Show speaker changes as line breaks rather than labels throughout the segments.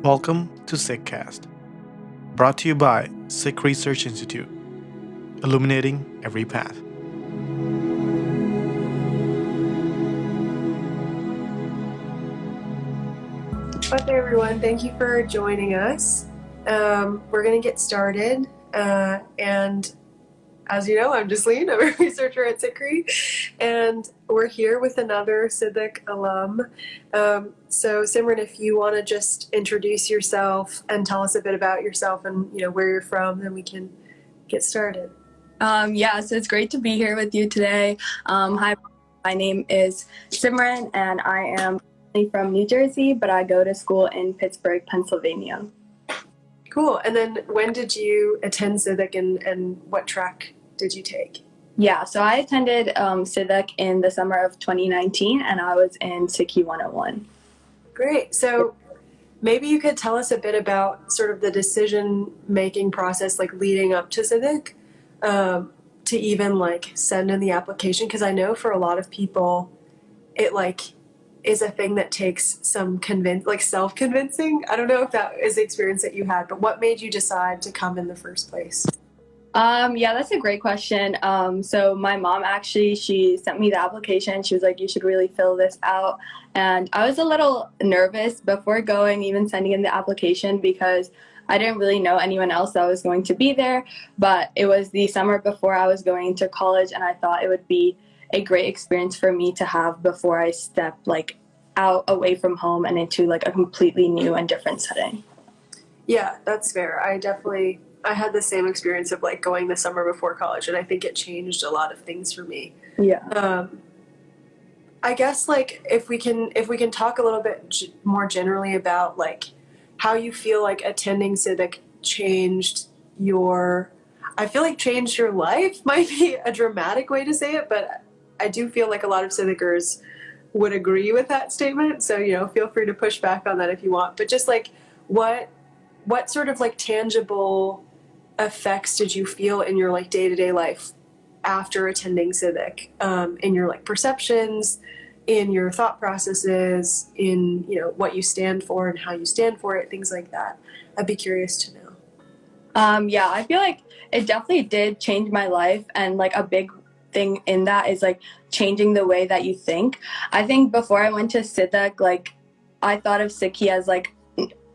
Welcome to SikhCast, brought to you by Sikh Research Institute, illuminating every path.
Okay, everyone, thank you for joining us. We're going to get started. And as you know, I'm Jasleen. I'm a researcher at SikhRI, and we're here with another Sidak alum. So Simran, if you want to just introduce yourself and tell us a bit about yourself and where you're from, then we can get started.
So it's great to be here with you today. Hi, my name is Simran, and I am from New Jersey, but I go to school in Pittsburgh, Pennsylvania.
Cool. And then when did you attend Sidak and what track did you take?
Yeah, so I attended Sidak in the summer of 2019, and I was in SikhRI 101.
Great. So maybe you could tell us a bit about sort of the decision-making process, like leading up to Sidak, to even like send in the application. Because I know for a lot of people, it like is a thing that takes some self-convincing. I don't know if that is the experience that you had, but what made you decide to come in the first place?
Yeah, that's a great question. So my mom she sent me the application. She was like, you should really fill this out. And I was a little nervous before going, even sending in the application, because I didn't really know anyone else that was going to be there. But it was the summer before I was going to college, and I thought it would be a great experience for me to have before I step out away from home and into a completely new and different setting.
Yeah, that's fair. I had the same experience of going the summer before college, and I think it changed a lot of things for me.
Yeah.
I guess if we can talk a little bit more generally about how you feel like attending Sidak changed changed your life might be a dramatic way to say it, but I do feel like a lot of Sidakers would agree with that statement. So, feel free to push back on that if you want. But just what sort of tangible effects did you feel in your day-to-day life after attending Sidak, in your perceptions, in your thought processes, in what you stand for and how you stand for it, things like that? I'd be curious to know.
Yeah, I feel like it definitely did change my life, and a big thing in that is changing the way that you think. I think before I went to Sidak, I thought of SikhRI as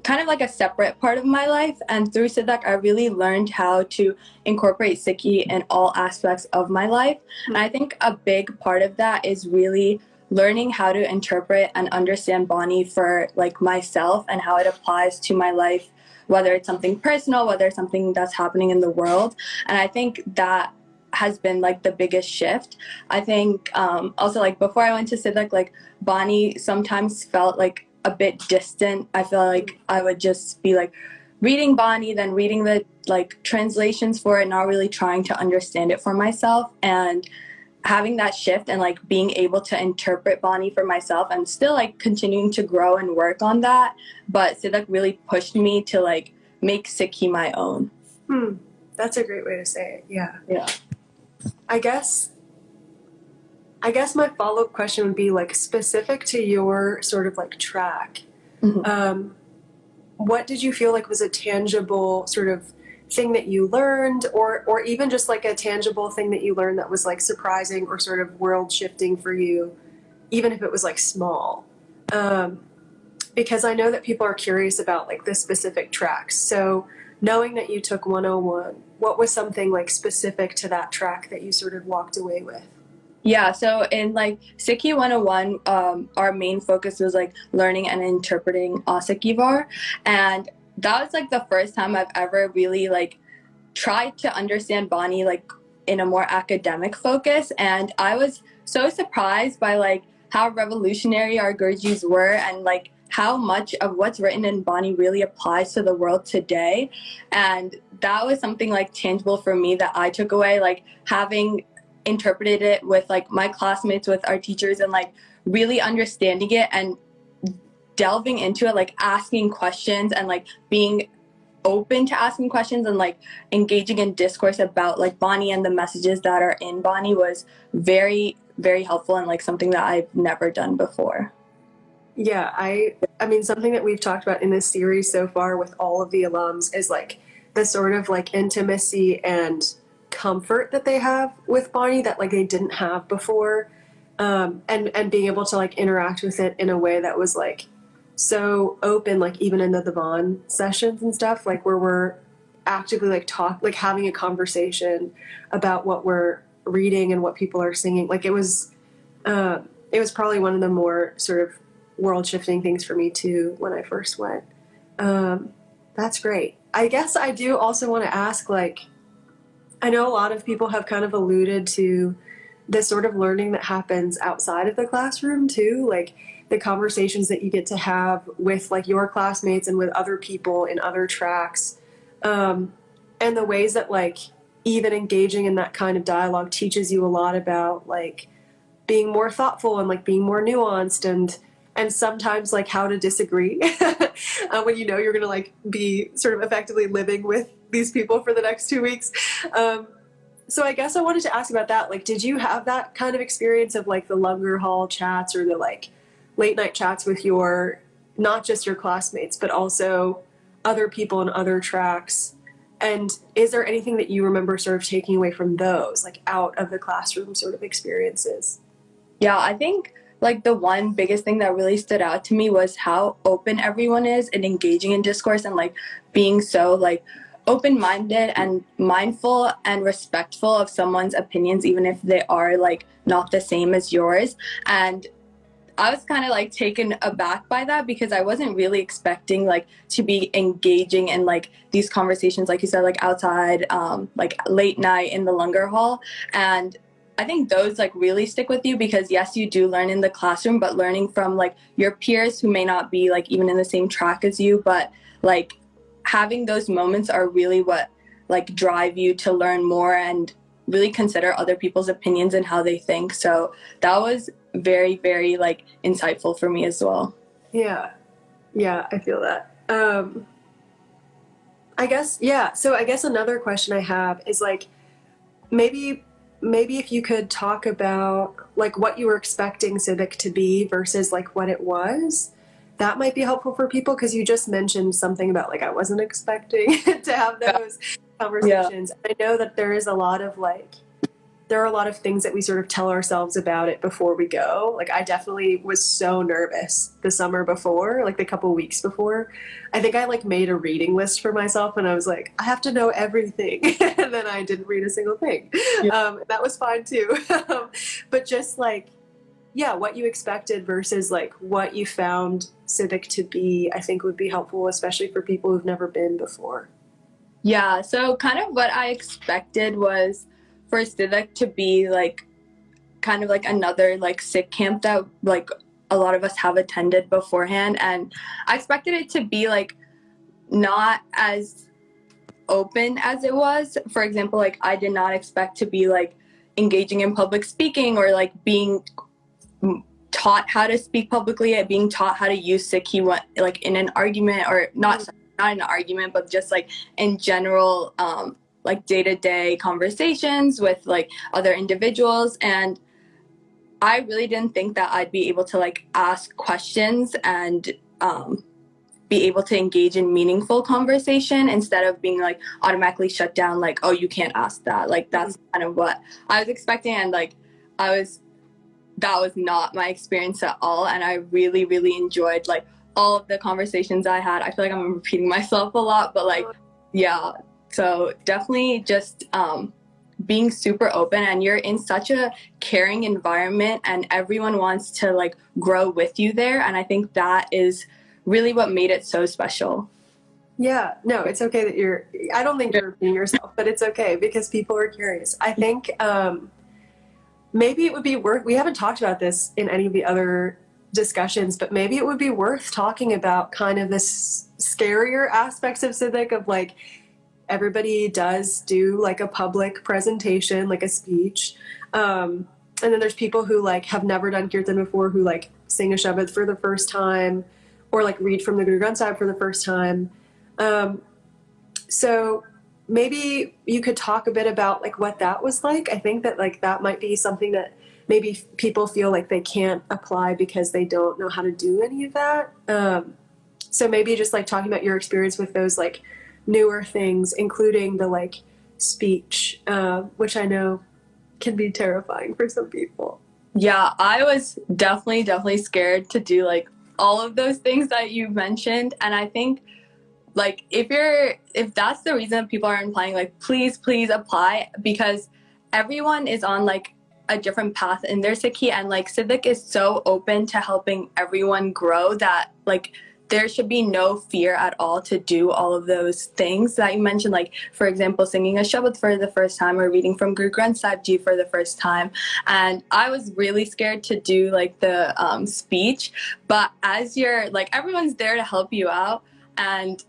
kind of a separate part of my life, and through Sidak I really learned how to incorporate SikhRI in all aspects of my life. And I think a big part of that is really learning how to interpret and understand Bani for myself and how it applies to my life, whether it's something personal, whether it's something that's happening in the world. And I think that has been the biggest shift. I think also before I went to Sidak, Bani sometimes felt a bit distant. I feel like I would just be reading Bani, then reading the translations for it, not really trying to understand it for myself. And having that shift and being able to interpret Bani for myself, and still continuing to grow and work on that. But Sidak really pushed me to make SikhRI my own.
That's a great way to say it.
Yeah.
I guess my follow-up question would be specific to your sort of track.
Mm-hmm.
What did you feel was a tangible sort of thing that you learned, or even just a tangible thing that you learned that was surprising or sort of world shifting for you, even if it was small? Because I know that people are curious about the specific tracks. So knowing that you took 101, what was something specific to that track that you sort of walked away with?
Yeah, so in SikhRI 101, our main focus was learning and interpreting Sikhivar, and that was the first time I've ever really tried to understand Bani in a more academic focus. And I was so surprised by how revolutionary our Gurjis were, and how much of what's written in Bani really applies to the world today. And that was something tangible for me that I took away, having interpreted it with my classmates, with our teachers, and really understanding it and delving into it, asking questions and being open to asking questions and engaging in discourse about Bani and the messages that are in Bani was very, very helpful, and something that I've never done before.
Yeah, I mean something that we've talked about in this series so far with all of the alums is like the sort of like intimacy and comfort that they have with Bonnie that like they didn't have before. And being able to like interact with it in a way that was like so open, like even in the Vaughn sessions and stuff, like where we're actively like having a conversation about what we're reading and what people are singing. Like it was probably one of the more sort of world shifting things for me too when I first went. That's great. I guess I do also want to ask, like, I know a lot of people have kind of alluded to the sort of learning that happens outside of the classroom too, like the conversations that you get to have with like your classmates and with other people in other tracks, and the ways that like even engaging in that kind of dialogue teaches you a lot about like being more thoughtful and like being more nuanced and sometimes like how to disagree when you know you're gonna like be sort of effectively living with these people for the next 2 weeks. So I guess I wanted to ask about that. Like, did you have that kind of experience of like the Lunger Hall chats or the like late night chats with your, not just your classmates, but also other people in other tracks? And is there anything that you remember sort of taking away from those, like out of the classroom sort of experiences?
Yeah, I think like the one biggest thing that really stood out to me was how open everyone is and engaging in discourse and like being so like open-minded and mindful and respectful of someone's opinions, even if they are like not the same as yours. And I was kind of like taken aback by that because I wasn't really expecting like to be engaging in like these conversations, like you said, like outside, like late night in the Lunger Hall. And I think those like really stick with you because yes, you do learn in the classroom, but learning from like your peers who may not be like even in the same track as you, but like having those moments are really what like drive you to learn more and really consider other people's opinions and how they think. So that was very, very like insightful for me as well.
Yeah. Yeah, I feel that. I guess, yeah. So I guess another question I have is like maybe if you could talk about like what you were expecting Civic to be versus like what it was. That might be helpful for people because you just mentioned something about like I wasn't expecting to have those conversations. Yeah. I know that there is a lot of like there are a lot of things that we sort of tell ourselves about it before we go. Like I definitely was so nervous the summer before, like the couple weeks before. I think I like made a reading list for myself and I was like, I have to know everything. And then I didn't read a single thing. Yeah. That was fine too. But just like, yeah, what you expected versus like what you found Civic to be, I think would be helpful, especially for people who've never been before.
Yeah, so kind of what I expected was for Sidak to be like kind of like another like Sikh camp that like a lot of us have attended beforehand, and I expected it to be like not as open as it was. For example, like I did not expect to be like engaging in public speaking or like being taught how to speak publicly, being taught how to use SikhRI like in an argument or not in an argument, but just like in general, like day-to-day conversations with like other individuals. And I really didn't think that I'd be able to like ask questions and be able to engage in meaningful conversation instead of being like automatically shut down, like, oh, you can't ask that. Like that's kind of what I was expecting, and like that was not my experience at all. And I really, really enjoyed like all of the conversations I had. I feel like I'm repeating myself a lot, but like, yeah. So definitely just being super open, and you're in such a caring environment and everyone wants to like grow with you there. And I think that is really what made it so special.
Yeah, no, it's okay that I don't think you're being yourself, but it's okay because people are curious. I think maybe it would be worth, we haven't talked about this in any of the other discussions, but maybe it would be worth talking about kind of this scarier aspects of Civic of like, everybody does do like a public presentation, like a speech. And then there's people who like have never done Kirtan before who like sing a Shabad for the first time or like read from the Guru Granth Sahib for the first time. So maybe you could talk a bit about like what that was like. I think that like that might be something that maybe people feel like they can't apply because they don't know how to do any of that. So maybe just like talking about your experience with those like newer things, including the like speech, which I know can be terrifying for some people.
Yeah, I was definitely scared to do like all of those things that you mentioned. And I think like if that's the reason people are applying, like please apply, because everyone is on like a different path in their Sikhi, and like Sidak is so open to helping everyone grow that like there should be no fear at all to do all of those things that you mentioned, like for example singing a Shabad for the first time or reading from Guru Granth Sahib Ji for the first time. And I was really scared to do like the speech, but as you're like everyone's there to help you out, and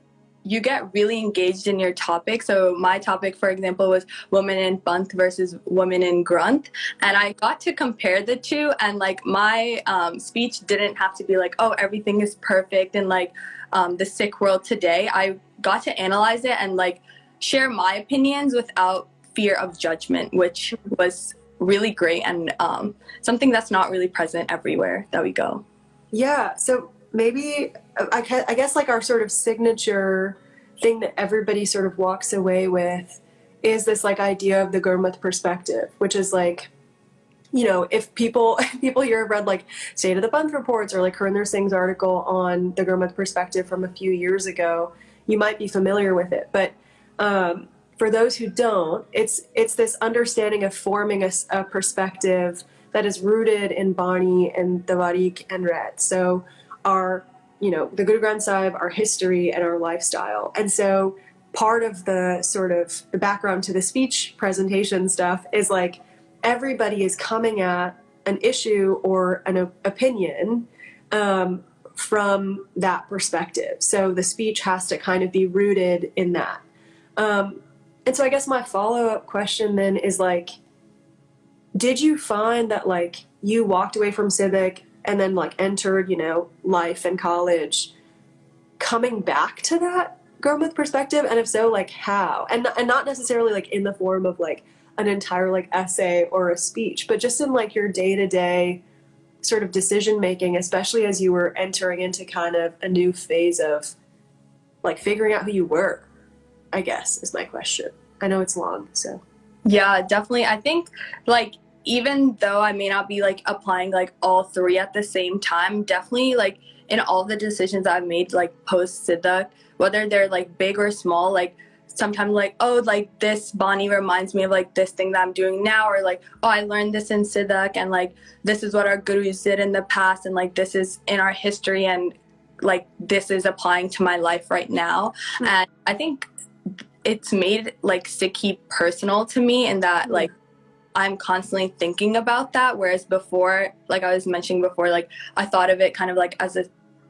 you get really engaged in your topic. So my topic, for example, was women in Panth versus women in Granth. And I got to compare the two, and like my speech didn't have to be like, oh, everything is perfect and like the Sikh world today. I got to analyze it and like share my opinions without fear of judgment, which was really great, and something that's not really present everywhere that we go.
Yeah, so maybe I guess like our sort of signature thing that everybody sort of walks away with is this like idea of the Gurmat perspective, which is like, you know, if people here have read like State of the Panth reports or like Harinder Singh's article on the Gurmat perspective from a few years ago, you might be familiar with it. But for those who don't, it's this understanding of forming a perspective that is rooted in Bani and the Tawariq and Red. So our, you know, the Guru Granth Sahib, our history and our lifestyle. And so part of the sort of the background to the speech presentation stuff is like everybody is coming at an issue or an opinion from that perspective. So the speech has to kind of be rooted in that. And so I guess my follow-up question then is like, did you find that like you walked away from Civic and then like entered, you know, life and college coming back to that Gurmat perspective? And if so, like how? And not necessarily like in the form of like an entire like essay or a speech, but just in like your day-to-day sort of decision making, especially as you were entering into kind of a new phase of like figuring out who you were, I guess is my question. I know it's long, so.
Yeah, definitely. I think like even though I may not be like applying like all three at the same time, definitely like in all the decisions I've made like post Sidak, whether they're like big or small, like sometimes like, oh, like this Bani reminds me of like this thing that I'm doing now, or like, oh, I learned this in Sidak, and like this is what our gurus did in the past, and like this is in our history, and like this is applying to my life right now. And I think it's made like Sikhi personal to me in that like I'm constantly thinking about that, whereas before, like I was mentioning before, like I thought of it kind of like as a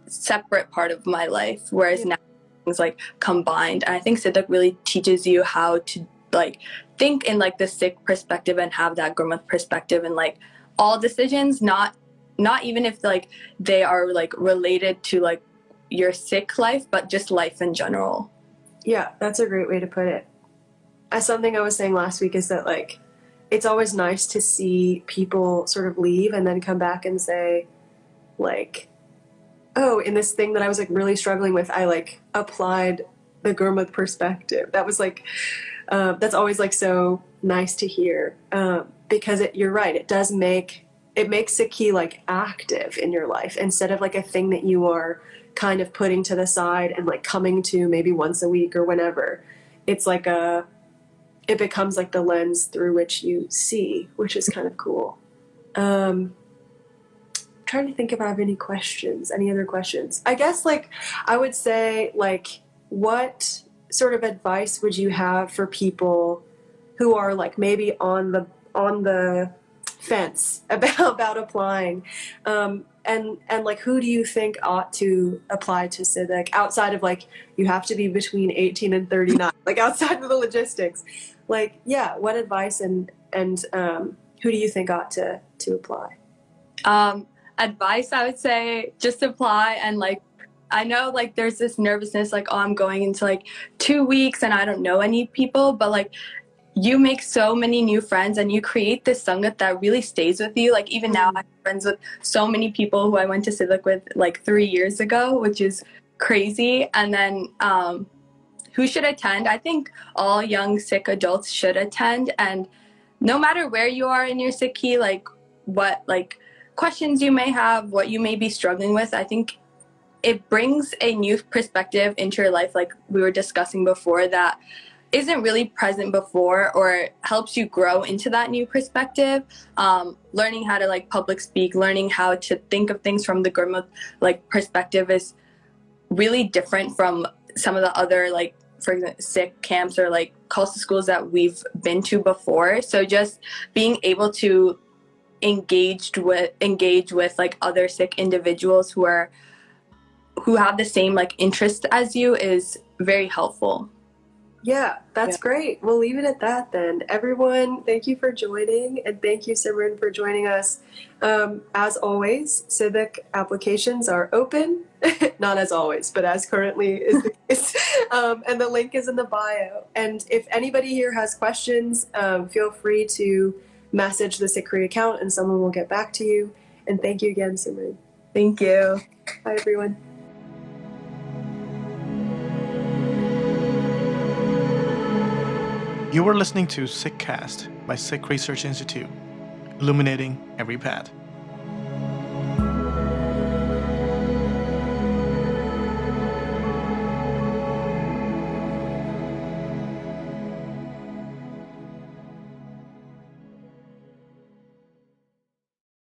separate part of my life, whereas now things like combined. And I think Sidak really teaches you how to like think in like the Sikh perspective and have that Gurmat perspective in like all decisions, not even if like they are like related to like your Sikh life, but just life in general.
Yeah, that's a great way to put it. As something I was saying last week is that like it's always nice to see people sort of leave and then come back and say like, oh, in this thing that I was like really struggling with, I like applied the Gurmat perspective. That was like that's always like so nice to hear, because you're right, it makes Sikhi like active in your life instead of like a thing that you are kind of putting to the side and like coming to maybe once a week or whenever. It's like it becomes like the lens through which you see, which is kind of cool. Trying to think if I have any other questions. I guess like I would say like what sort of advice would you have for people who are like maybe on the fence about applying, and like who do you think ought to apply to Sidak outside of like you have to be between 18 and 39, like outside of the logistics, like yeah, what advice and who do you think ought to apply?
Advice, I would say just apply and like I know like there's this nervousness like, oh, I'm going into like 2 weeks and I don't know any people, but like you make so many new friends and you create this sangat that really stays with you. Like even now I'm friends with so many people who I went to Sidak with like 3 years ago, which is crazy. And then who should attend? I think all young Sikh adults should attend, and no matter where you are in your Sikhi, like what like questions you may have, what you may be struggling with, I think it brings a new perspective into your life, like we were discussing before, that isn't really present before, or helps you grow into that new perspective. Learning how to like public speak, learning how to think of things from the Gurmukh like perspective is really different from some of the other like, for example, Sikh camps or like Khalsa schools that we've been to before. So just being able to engage with like other Sikh individuals who have the same like interest as you is very helpful.
Yeah, that's great. We'll leave it at that then. Everyone, thank you for joining, and thank you, Simran, for joining us. As always, Civic applications are open. Not as always, but as currently is the case. And the link is in the bio. And if anybody here has questions, feel free to message the SikhRI account and someone will get back to you. And thank you again, Simran.
Thank you.
Bye, everyone.
You were listening to SikhCast by Sikh Research Institute, illuminating every path.